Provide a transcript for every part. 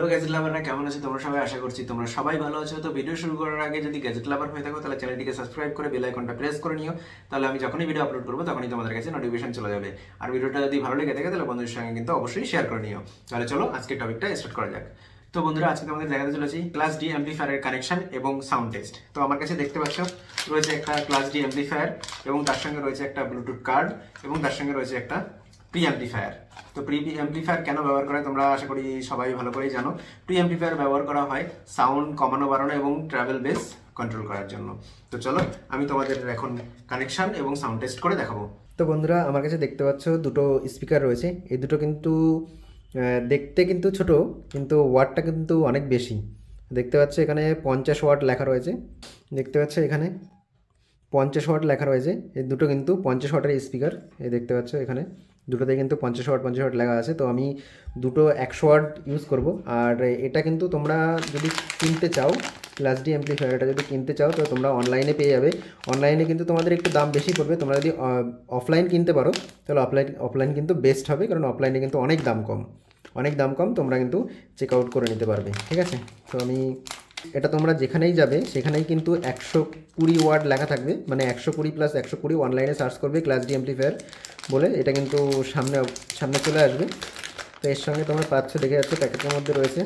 Hello gadget লাভাররা, কেমন আছো তোমরা সবাই? আশা করছি তোমরা সবাই ভালো আছো। তো ভিডিও শুরু করার আগে যদি গ্যাজেট লাভার হয়ে থাকো তাহলে চ্যানেলটিকে সাবস্ক্রাইব করে বেল আইকনটা প্রেস করে নিও। তাহলে আমি যখনই ভিডিও আপলোড করবো তখনই তোমাদের কাছে নোটিফিকেশন চলে যাবে। আর ভিডিওটা যদি ভালো লেগে থাকে তাহলে বন্ধুদের সঙ্গে কিন্তু অবশ্যই শেয়ার করে নিও। তাহলে চলো আজকের টপিকটা স্টার্ট করা যাক। তো বন্ধুরা, আজকে তোমাদের দেখাতে চলেছি ক্লাস ডি অ্যাম্পলিফায়ারের কানেকশন এবং সাউন্ড টেস্ট। তো আমার কাছে দেখতে পাচ্ছ রয়েছে একটা ক্লাস ডি অ্যাম্পলিফায়ার এবং তার সঙ্গে রয়েছে একটা ব্লুটুথ কার্ড এবং তার সঙ্গে রয়েছে একটা প্রি অ্যাম্পলিফায়ার। তো প্রি অ্যাম্পলিফায়ার কেন ব্যবহার করে তোমরা আশা করি সবাই ভালো করেই জানো। প্রি অ্যাম্পলিফায়ার ব্যবহার করা হয় সাউন্ড কমানো বাড়ানো এবং ট্রাভেল বেস কন্ট্রোল করার জন্য। তো চলো আমি তোমাদের এখন কানেকশন এবং সাউন্ড টেস্ট করে দেখাবো। তো বন্ধুরা, আমার কাছে দেখতে পাচ্ছ দুটো স্পিকার রয়েছে। এই দুটো কিন্তু দেখতে কিন্তু ছোট, কিন্তু ওয়াটটা কিন্তু অনেক বেশি। দেখতে পাচ্ছ এখানে 50 ওয়াট লেখা রয়েছে। দেখতে পাচ্ছ এখানে 50 ওয়াট লেখা রয়েছে। এই দুটো কিন্তু 50 ওয়াটের স্পিকার। এই দেখতে পাচ্ছ এখানে দুটোতেই কিন্তু 50 ওয়াট লেখা আছে। তো আমি দুটো 100 ওয়াট ইউজ করব। আর এটা কিন্তু তোমরা যদি কিনতে চাও, ক্লাস ডি অ্যাম্পলিফায়ার এটা যদি কিনতে চাও তো তোমরা অনলাইনে পেয়ে যাবে। অনলাইনে কিন্তু তোমাদের একটু দাম বেশি পড়বে। তোমরা যদি অফলাইন কিনতে পারো তাহলে অফলাইন কিন্তু বেস্ট হবে, কারণ অফলাইনে কিন্তু অনেক দাম কম। তোমরা কিন্তু চেক আউট করে নিতে পারবে, ঠিক আছে? তো এটা তোমরা যেখানেই যাবে সেখানেই কিন্তু 120 ওয়াট লেখা থাকবে, মানে 120 প্লাস 120। অনলাইনে সার্চ করবে ক্লাস ডি অ্যাম্পলিফায়ার বলে, এটা কিন্তু সামনে চলে আসবে। তো এর সঙ্গে তোমরা পাচ্ছ, দেখে যাচ্ছে প্যাকেটের মধ্যে রয়েছে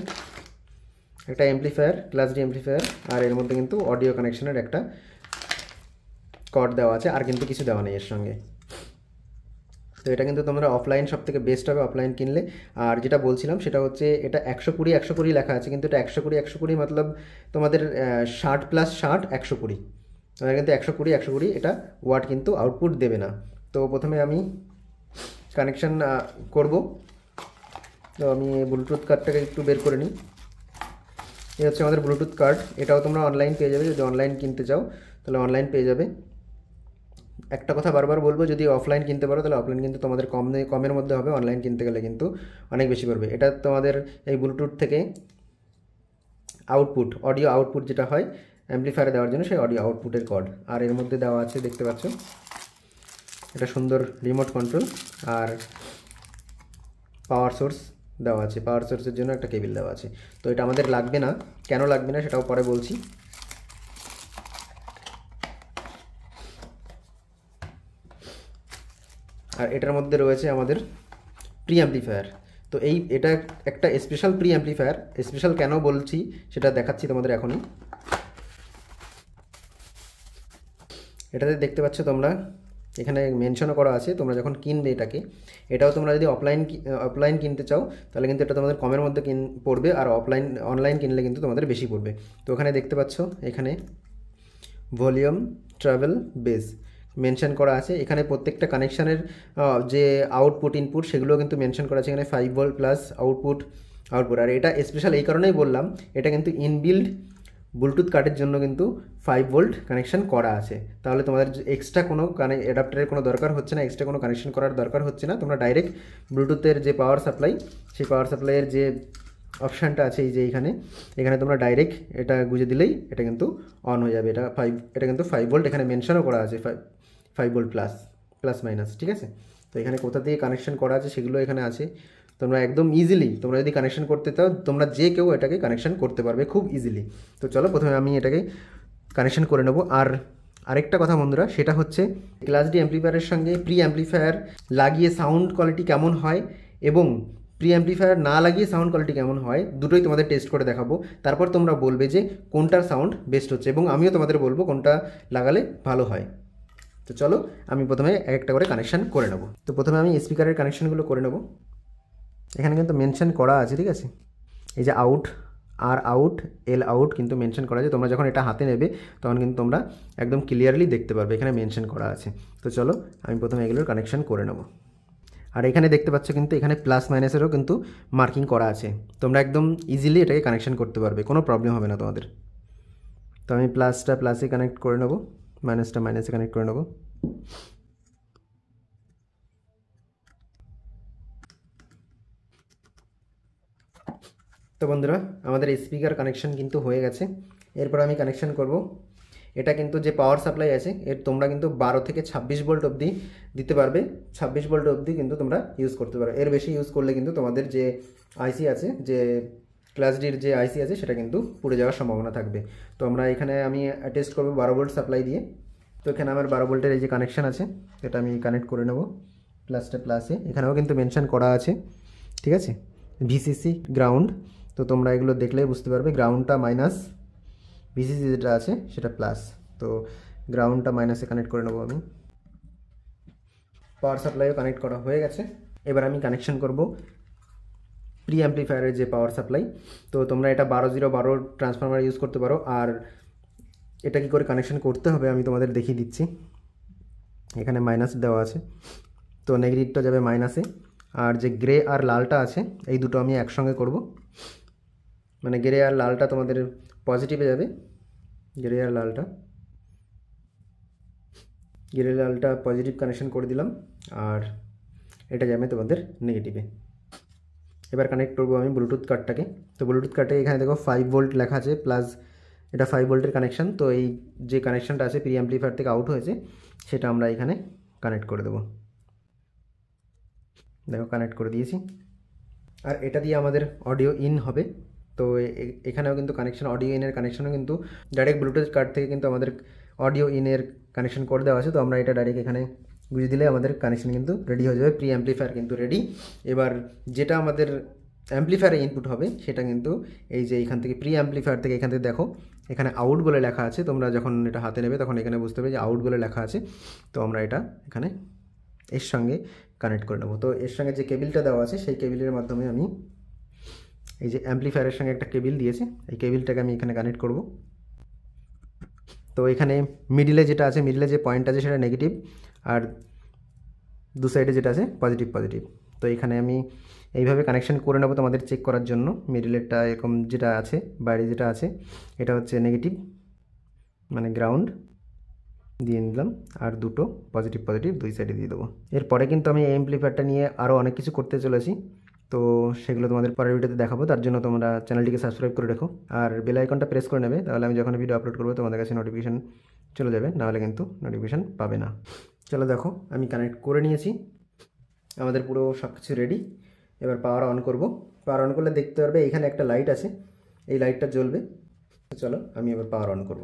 একটা অ্যাম্পলিফায়ার, ক্লাস ডি অ্যাম্পলিফায়ার। আর এর মধ্যে কিন্তু অডিও কানেকশনের একটা কর্ড দেওয়া আছে, আর কিন্তু কিছু দেওয়া নেই এর সঙ্গে। তো এটা কিন্তু তোমরা অফলাইন সব থেকে বেস্ট হবে অফলাইন কিনলে। আর যেটা বলছিলাম সেটা হচ্ছে এটা 120 লেখা আছে, কিন্তু এটা 120 মতলব তোমাদের 60 প্লাস 60 120। তোমাদের কিন্তু 120 এটা ওয়াট কিন্তু আউটপুট দেবে না। তো প্রথমে আমি কানেকশান করব। তো আমি ব্লুটুথ কার্ডটাকে একটু বের করে নিই। এই হচ্ছে আমাদের ব্লুটুথ কার্ড। এটাও তোমরা অনলাইন পেয়ে যাবে, যদি অনলাইন কিনতে চাও তাহলে অনলাইন পেয়ে যাবে। একটা কথা বারবার বলবো, যদি অফলাইন কিনতে পারো তাহলে অফলাইন কিন্তু তোমাদের কমের মধ্যে হবে, অনলাইন কিনতে গেলে কিন্তু অনেক বেশি পড়বে। এটা তোমাদের এই ব্লুটুথ থেকে আউটপুট, অডিও আউটপুট যেটা হয় অ্যাম্পলিফায়ারে দেওয়ার জন্য, সেই অডিও আউটপুটের কর্ড। আর এর মধ্যে দেওয়া আছে দেখতে পাচ্ছ এটা সুন্দর রিমোট কন্ট্রোল, আর পাওয়ার সোর্স দেওয়া আছে। পাওয়ার সোর্সের জন্য একটা কেবিল দেওয়া আছে। তো এটা আমাদের লাগবে না, কেন লাগবে না সেটাও পরে বলছি। আর এটার মধ্যে রয়েছে আমাদের প্রি অ্যাম্পলিফায়ার। তো এটা একটা স্পেশাল প্রি অ্যাম্পলিফায়ার। স্পেশাল কেন বলছি সেটা দেখাচ্ছি তোমাদের এখনই। এটাতে দেখতে পাচ্ছ তোমরা, এখানে মেনশনও করা আছে তোমরা যখন কিনবে এটাও তোমরা যদি অফলাইন কিনতে চাও তাহলে কিন্তু এটা তোমাদের কমের মধ্যে পড়বে, আর অনলাইন কিনলে কিন্তু তোমাদের বেশি পড়বে। তো ওখানে দেখতে পাচ্ছ এখানে ভলিউম, ট্রাভেল, বেস মেনশন করা আছে। এখানে প্রত্যেকটা কানেকশানের যে আউটপুট ইনপুট সেগুলো কিন্তু মেনশন করা আছে। এখানে 5 ভোল্ট প্লাস আউটপুট। আর এটা স্পেশাল এই কারণেই বললাম, এটা কিন্তু ইনবিল্ড ব্লুটুথ কার্ডের জন্য কিন্তু 5 ভোল্ট কানেকশান করা আছে। তাহলে তোমাদের এক্সট্রা কোনো অ্যাডাপ্টারের কোনো দরকার হচ্ছে না, এক্সট্রা কোনো কানেকশন করার দরকার হচ্ছে না। তোমরা ডাইরেক্ট ব্লুটুথের যে পাওয়ার সাপ্লাই, সেই পাওয়ার সাপ্লাইয়ের যে অপশানটা আছে এই যে এখানে তোমরা ডাইরেক্ট এটা গুঁজে দিলেই এটা কিন্তু অন হয়ে যাবে। এটা কিন্তু 5 ভোল্ট এখানে মেনশনও করা আছে, 5 ভোল্ট প্লাস মাইনাস, ঠিক আছে? তো এখানে কোথা দিয়ে কানেকশন করা আছে সেগুলো এখানে আছে। তোমরা একদম ইজিলি, তোমরা যদি কানেকশন করতে চাও তোমরা যে কেউ এটাকে কানেকশন করতে পারবে খুব ইজিলি। তো চলো প্রথমে আমি এটাকে কানেকশন করে নেব। আর আরেকটা কথা বন্ধুরা, সেটা হচ্ছে ক্লাস ডি অ্যাম্পলিফায়ারের সঙ্গে প্রি অ্যাম্পলিফায়ার লাগিয়ে সাউন্ড কোয়ালিটি কেমন হয় এবং প্রি অ্যাম্পলিফায়ার না লাগিয়ে সাউন্ড কোয়ালিটি কেমন হয়, দুটোই তোমাদের টেস্ট করে দেখাবো। তারপর তোমরা বলবে যে কোনটার সাউন্ড বেস্ট হচ্ছে, এবং আমিও তোমাদের বলবো কোনটা লাগালে ভালো হয়। তো চলো আমি প্রথমে একটা করে কানেকশান করে নেব। তো প্রথমে আমি স্পিকারের কানেকশানগুলো করে নেব। এখানে কিন্তু মেনশন করা আছে, ঠিক আছে? এই যে আউট, আর আউট, এল আউট কিন্তু মেনশন করা আছে। তোমরা যখন এটা হাতে নেবে তখন কিন্তু তোমরা একদম ক্লিয়ারলি দেখতে পারবে এখানে মেনশন করা আছে। তো চলো আমি প্রথমে এগুলোর কানেকশান করে নেব। আর এখানে দেখতে পাচ্ছ কিন্তু এখানে প্লাস মাইনাসেরও কিন্তু মার্কিং করা আছে। তোমরা একদম ইজিলি এটাকে কানেকশান করতে পারবে, কোনো প্রবলেম হবে না তোমাদের। তো আমি প্লাসটা প্লাসে কানেক্ট করে নেব, মাইনাসটা মাইনাসে কানেক্ট করে নেব। তো বন্ধুরা, আমাদের স্পিকার কানেকশন কিন্তু হয়ে গেছে। এরপর আমি কানেকশন করব। এটা কিন্তু যে পাওয়ার সাপ্লাই আছে তোমরা কিন্তু 12 থেকে 26 ভোল্ট অবধি দিতে পারবে। 26 ভোল্ট অবধি কিন্তু তোমরা ইউজ করতে পারো। এর বেশি ইউজ করলে কিন্তু তোমাদের যে আইসি আছে, যে ক্লাস ডির যে আইসি আছে সেটা কিন্তু পুড়ে যাওয়ার সম্ভাবনা থাকবে। তো আমরা এখানে আমি টেস্ট করবো 12 ভোল্ট সাপ্লাই দিয়ে। তো এখানে আমার 12 ভোল্টের এই যে কানেকশান আছে এটা আমি কানেক্ট করে নেব প্লাসটা প্লাসে। এখানেও কিন্তু মেনশন করা আছে, ঠিক আছে, ভিসিসি গ্রাউন্ড। তো তোমরা এগুলো দেখলেই বুঝতে পারবে, গ্রাউন্ডটা মাইনাস, ভিসিসি যেটা আছে সেটা প্লাস। তো গ্রাউন্ডটা মাইনাসে কানেক্ট করে নেবো আমি। পাওয়ার সাপ্লাইও কানেক্ট করা হয়ে গেছে। এবার আমি কানেকশন করব প্রি অ্যাম্প্লিফায়ারের যে পাওয়ার সাপ্লাই। তো তোমরা এটা 12-0-12 ট্রান্সফরমার ইউজ করতে পারো। আর এটা কি করে কানেকশন করতে হবে আমি তোমাদের দেখিয়ে দিচ্ছি। এখানে মাইনাস দেওয়া আছে, তো নেগেটিভটা যাবে মাইনাসে, আর যে গ্রে আর লালটা আছে এই দুটো আমি একসঙ্গে করব। মানে গ্রে আর লালটা তোমাদের পজিটিভে যাবে, গ্রে লালটা পজিটিভ কানেকশন করে দিলাম, আর এটা যাবে তোমাদের নেগেটিভে। এবার কানেক্ট করবো আমি ব্লুটুথ কার্ডটাকে। তো ব্লুটুথ কার্ডে এখানে দেখো 5 ভোল্ট লেখা আছে, প্লাস এটা 5 ভোল্টের কানেকশান। তো এই যে কানেকশানটা আছে প্রি অ্যাম্প্লিফায়ার থেকে আউট হয়েছে সেটা আমরা এখানে কানেক্ট করে দেবো। দেখো কানেক্ট করে দিয়েছি। আর এটা দিয়ে আমাদের অডিও ইন হবে। তো এখানেও কিন্তু কানেকশান, অডিও ইনের কানেকশানও কিন্তু ডাইরেক্ট ব্লুটুথ কার্ড থেকে কিন্তু আমাদের অডিও ইনের কানেকশান করে দেওয়া আছে। তো আমরা এটা ডাইরেক্ট এখানে গুঁজে দিলে আমাদের কানেকশান কিন্তু রেডি হয়ে যাবে। প্রি অ্যাম্প্লিফায়ার কিন্তু রেডি। এবার যেটা আমাদের অ্যাম্প্লিফায়ারে ইনপুট হবে সেটা কিন্তু এই যে এখান থেকে প্রি অ্যাম্প্লিফায়ার থেকে এখান থেকে দেখো এখানে আউট বলে লেখা আছে। তোমরা যখন এটা হাতে নেবে তখন এখানে বুঝতে হবে যে আউট বলে লেখা আছে। তো আমরা এটা এখানে এর সঙ্গে কানেক্ট করে নেবো। তো এর সঙ্গে যে কেবিলটা দেওয়া আছে সেই কেবিলের মাধ্যমে আমি এই যে অ্যাম্প্লিফায়ারের সঙ্গে একটা কেবিল দিয়েছে, এই কেবিলটাকে আমি এখানে কানেক্ট করব। তো এখানে মিডিলে যেটা আছে, মিডিলে যে পয়েন্ট আছে সেটা নেগেটিভ, আর দু সাইডে যেটা আছে পজিটিভ। তো এখানে আমি এইভাবে কানেকশন করে নেবো তোমাদের চেক করার জন্য। মিডিলেরটা এরকম যেটা আছে, বাইরে যেটা আছে এটা হচ্ছে নেগেটিভ, মানে গ্রাউন্ড দিয়ে নিলাম, আর দুটো পজিটিভ দুই সাইডে দিয়ে দেবো। এরপরে কিন্তু আমি এই অ্যাম্প্লিফায়ারটা নিয়ে আরও অনেক কিছু করতে চলেছি। তো সেগুলো তোমাদের পরের ভিডিওতে দেখাবো। তার জন্য তোমরা চ্যানেলটিকে সাবস্ক্রাইব করে রেখো, আর বেল আইকনটা প্রেস করে নেবে, তাহলে আমি যখন ভিডিও আপলোড করবো তোমাদের কাছে নোটিফিকেশান চলে যাবে, নাহলে কিন্তু নোটিফিকেশান পাবে না। চলো দেখো আমি কানেক্ট করে নিয়েছি, আমাদের পুরো সব কিছু রেডি। এবার পাওয়ার অন করব। পাওয়ার অন করলে দেখতে পারবে এখানে একটা লাইট আছে, এই লাইটটা জ্বলবে। চলো আমি এবার পাওয়ার অন করব।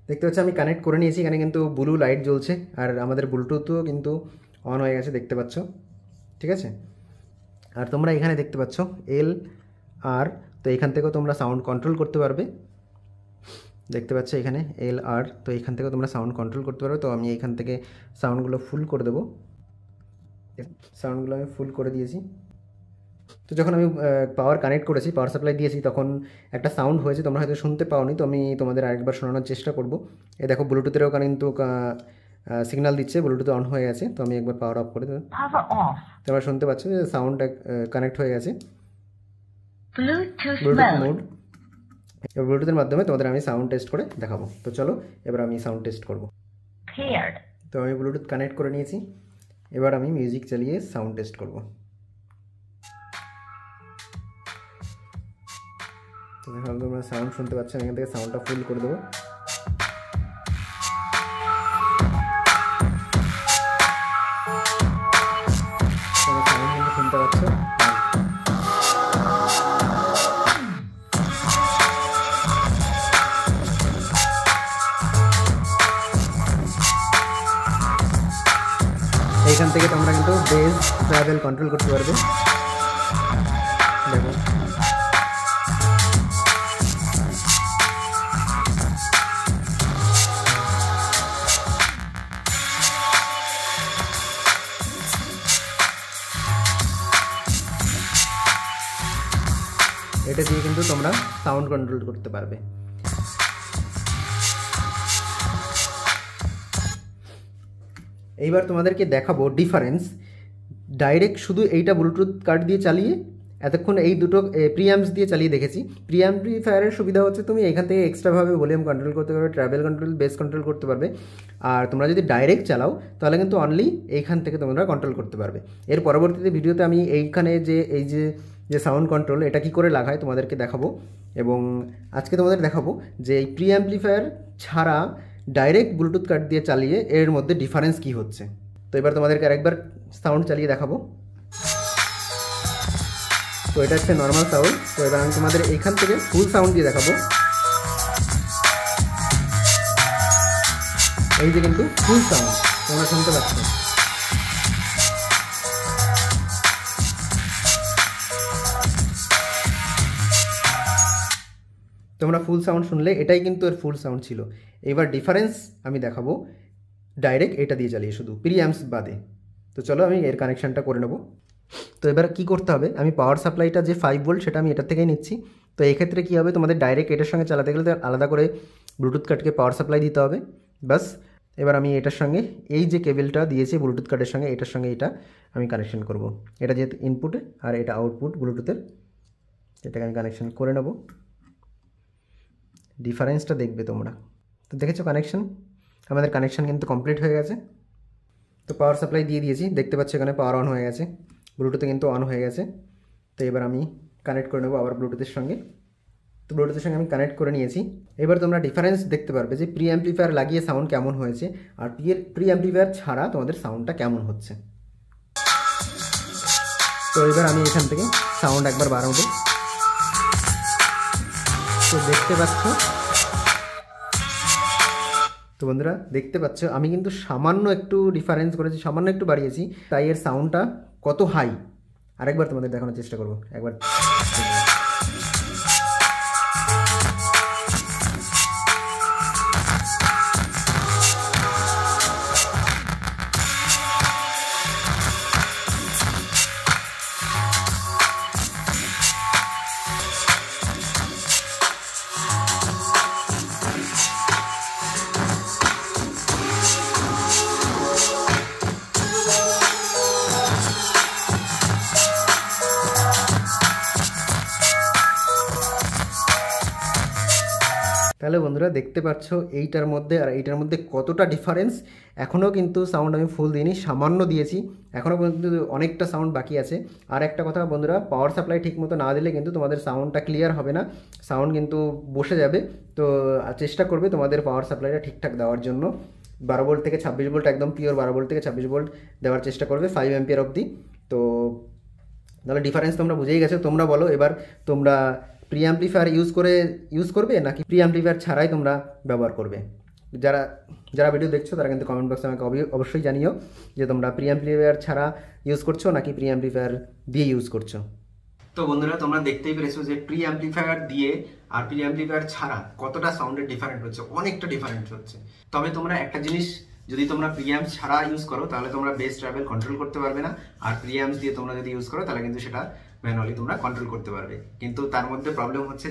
দেখতে পাচ্ছি আমি কানেক্ট করে নিয়েছি, এখানে কিন্তু ব্লু লাইট জ্বলছে, আর আমাদের ব্লুটুথও কিন্তু অন হয়ে গেছে, দেখতে পাচ্ছ, ঠিক আছে। আর তোমরা এখানে দেখতে পাচ্ছ LR, তো এখান থেকেও তোমরা সাউন্ড কন্ট্রোল করতে পারবে। দেখতে পাচ্ছ এখানে LR, তো এখান থেকেও তোমরা সাউন্ড কন্ট্রোল করতে পারবে। তো আমি এখান থেকে সাউন্ডগুলো ফুল করে দেবো। সাউন্ডগুলো আমি ফুল করে দিয়েছি। তো যখন আমি পাওয়ার কানেক্ট করেছি, পাওয়ার সাপ্লাই দিয়েছি, তখন একটা সাউন্ড হয়েছে, তোমরা হয়তো শুনতে পাওনি। তো আমি তোমাদের আরেকবার শোনানোর চেষ্টা করব। এ দেখো ব্লুটুথেরও কিন্তু সিগন্যাল দিচ্ছে, ব্লুটুথ অন হয়ে গেছে। তো আমি একবার পাওয়ার অফ করে দেবো। তোমরা শুনতে পাচ্ছ যে সাউন্ডটা কানেক্ট হয়ে গেছে, ব্লুটুথ মোড। এবার ব্লুটুথের মাধ্যমে তোমাদের আমি সাউন্ড টেস্ট করে দেখাবো। তো চলো এবার আমি সাউন্ড টেস্ট করব। তো আমি ব্লুটুথ কানেক্ট করে নিয়েছি, এবার আমি মিউজিক চালিয়ে সাউন্ড টেস্ট করব। তো দেখো তোমরা সাউন্ড শুনতে পাচ্ছ, আমি এখান থেকে সাউন্ডটা ফুল করে দেবো। সাউন্ড কিন্তু শুনতে পাচ্ছ। এইখান থেকে তোমরা কিন্তু বেস ট্রাভেল কন্ট্রোল করতে পারবে। দেখো এটা দিয়ে কিন্তু তোমরা সাউন্ড কন্ট্রোল করতে পারবে। এইবার তোমাদেরকে দেখাবো ডিফারেন্স ডাইরেক্ট শুধু এইটা ব্লুটুথ কার্ড দিয়ে চালিয়ে, এতক্ষণ এই দুটো প্রিঅ্যাম্পস দিয়ে চালিয়ে দেখেছি। প্রিঅ্যাম্পলিফায়ারের সুবিধা হচ্ছে তুমি এখান থেকে এক্সট্রাভাবে ভলিউম কন্ট্রোল করতে পারবে, ট্রাভেল কন্ট্রোল, বেস কন্ট্রোল করতে পারবে। আর তোমরা যদি ডাইরেক্ট চালাও তাহলে কিন্তু অনলি এইখান থেকে তোমরা কন্ট্রোল করতে পারবে। এর পরবর্তীতে ভিডিওতে আমি এইখানে যে সাউন্ড কন্ট্রোল এটা কী করে লাগায় তোমাদেরকে দেখাবো। এবং আজকে তোমাদের দেখাবো যে এই প্রিঅ্যাম্পলিফায়ার ছাড়া ডাইরেক্ট ব্লুটুথ কার্ড দিয়ে চালিয়ে এর মধ্যে ডিফারেন্স কী হচ্ছে। তো এবার তোমাদেরকে আরেকবার সাউন্ড চালিয়ে দেখাবো। তো এটা হচ্ছে নর্মাল সাউন্ড। তো এবার আমি তোমাদের এইখান থেকে ফুল সাউন্ড দিয়ে দেখাবো। এই যে কিন্তু ফুল সাউন্ড তোমরা শুনতে পাচ্ছ। তোমরা ফুল সাউন্ড শুনলে এটাই কিন্তু এর ফুল সাউন্ড ছিল। এবার ডিফারেন্স আমি দেখাবো ডাইরেক্ট এটা দিয়ে চালিয়ে, শুধু প্রিঅ্যাম্পস বাদে। তো চলো আমি এর কানেকশানটা করে নেব। তো এবার কি করতে হবে, আমি পাওয়ার সাপ্লাইটা যে 5 ভোল্ট সেটা আমি এটার থেকেই নিচ্ছি। তো এক্ষেত্রে কী হবে, তোমাদের ডাইরেক্ট এটার সঙ্গে চালাতে গেলে আলাদা করে ব্লুটুথ কার্ডকে পাওয়ার সাপ্লাই দিতে হবে। বাস এবার আমি এটার সঙ্গে এই যে কেবেলটা দিয়েছি ব্লুটুথ কার্ডের সঙ্গে, এটার সঙ্গে এটা আমি কানেকশন করব। এটা যেহেতু ইনপুটে আর এটা আউটপুট ব্লুটুথের, এটাকে আমি কানেকশন করে নেব। ডিফারেন্সটা দেখবে তোমরা। তো দেখেছো কানেকশন, আমাদের কানেকশন কিন্তু কমপ্লিট হয়ে গেছে। তো পাওয়ার সাপ্লাই দিয়ে দিয়েছি, দেখতে পাচ্ছি এখানে পাওয়ার অন হয়ে গেছে, ব্লুটুথে কিন্তু অন হয়ে গেছে। তো এবার আমি কানেক্ট করে নেবো আবার ব্লুটুথের সঙ্গে। তো ব্লুটুথের সঙ্গে আমি কানেক্ট করে নিয়েছি। এবার তোমরা ডিফারেন্স দেখতে পারবে যে প্রি অ্যাম্প্লিফায়ার লাগিয়ে সাউন্ড কেমন হয়েছে আর প্রি অ্যাম্প্লিফায়ার ছাড়া তোমাদের সাউন্ডটা কেমন হচ্ছে। তো এবার আমি এখান থেকে সাউন্ড একবার বাড়াবো। তো দেখতে পাচ্ছ, তো বন্ধুরা দেখতে পাচ্ছ আমি কিন্তু সামান্য একটু ডিফারেন্স করেছি, সামান্য একটু বাড়িয়েছি, তাই এর সাউন্ডটা কত হাই আরেকবার তোমাদের দেখানোর চেষ্টা করবো। একবার তাহলে বন্ধুরা দেখতে পাচ্ছ এইটার মধ্যে আর এইটার মধ্যে কতটা ডিফারেন্স। এখনও কিন্তু সাউন্ড আমি ফুল দিইনি, সামান্য দিয়েছি, এখনও কিন্তু অনেকটা সাউন্ড বাকি আছে। আর একটা কথা বন্ধুরা, পাওয়ার সাপ্লাই ঠিকমতো না দিলে কিন্তু তোমাদের সাউন্ডটা ক্লিয়ার হবে না, সাউন্ড কিন্তু বসে যাবে। তো চেষ্টা করবে তোমাদের পাওয়ার সাপ্লাইটা ঠিকঠাক দেওয়ার জন্য। 12 ভোল্ট থেকে 26 ভোল্ট, একদম পিওর 12 ভোল্ট থেকে 26 ভোল্ট দেওয়ার চেষ্টা করবে, 5 অ্যাম্পিয়ার অবধি। তো তাহলে ডিফারেন্স তোমরা বুঝেই গেছো। তোমরা বলো এবার তোমরা প্রি অ্যাম্প্লিফায়ার ইউজ করবে নাকি প্রি অ্যাম্প্লিফায়ার ছাড়াই তোমরা ব্যবহার করবে। যারা ভিডিও দেখছো তারা কিন্তু কমেন্ট বক্সে আমাকে অবশ্যই জানিও যে তোমরা প্রি অ্যাম্প্লিফায়ার ছাড়া ইউজ করছো নাকি প্রি অ্যাম্প্লিফায়ার দিয়ে ইউজ করছো। তো বন্ধুরা তোমরা দেখতেই পেরেছো যে প্রি অ্যাম্প্লিফায়ার দিয়ে আর প্রি অ্যাম্প্লিফায়ার ছাড়া কতটা সাউন্ডের ডিফারেন্ট হচ্ছে, অনেকটা ডিফারেন্ট হচ্ছে। তবে তোমরা একটা জিনিস, যদি তোমরা প্রিঅ্যাম্পস ছাড়া ইউজ করো তাহলে তোমরা বেস ট্রাভেল কন্ট্রোল করতে পারবে না, আর প্রিঅ্যাম্পস দিয়ে তোমরা যদি ইউজ করো তাহলে কিন্তু সেটা ম্যানুয়ালি তোমরা কন্ট্রোল করতে পারবে। কিন্তু তার মধ্যে প্রবলেম হচ্ছে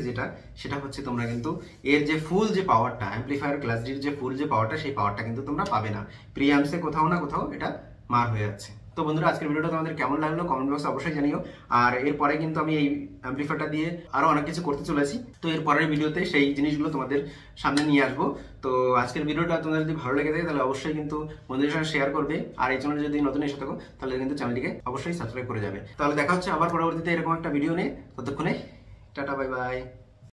সেটা হচ্ছে তোমরা কিন্তু এর যে ফুল যে পাওয়ারটা, অ্যাম্প্লিফায়ার ক্লাস ডির যে ফুল যে পাওয়ারটা, সেই পাওয়ারটা কিন্তু তোমরা পাবে না। প্রিঅ্যাম্পসে কোথাও না কোথাও এটা মার হয়ে যাচ্ছে। তো বন্ধুরা আজকের ভিডিওটা তোমাদের কেমন লাগলো কমেন্ট বক্সে অবশ্যই জানিও। আর এরপরে কিন্তু আমি এই অ্যাম্প্লিফায়ারটা দিয়ে আরো অনেক কিছু করতে চলেছি। তো এর পরের ভিডিওতে সেই জিনিসগুলো তোমাদের সামনে নিয়ে আসবো। তো আজকের ভিডিওটা তোমাদের যদি ভালো লেগে থাকে তাহলে অবশ্যই কিন্তু বন্ধুদের সঙ্গে শেয়ার করবে। আর এই চ্যানেলে যদি নতুন এসে থাকো তাহলে কিন্তু চ্যানেলটিকে অবশ্যই সাবস্ক্রাইব করে যাবে। তাহলে দেখা হচ্ছে আবার পরবর্তীতে এরকম একটা ভিডিও নিয়ে। ততক্ষণে টাটা, বাই বাই।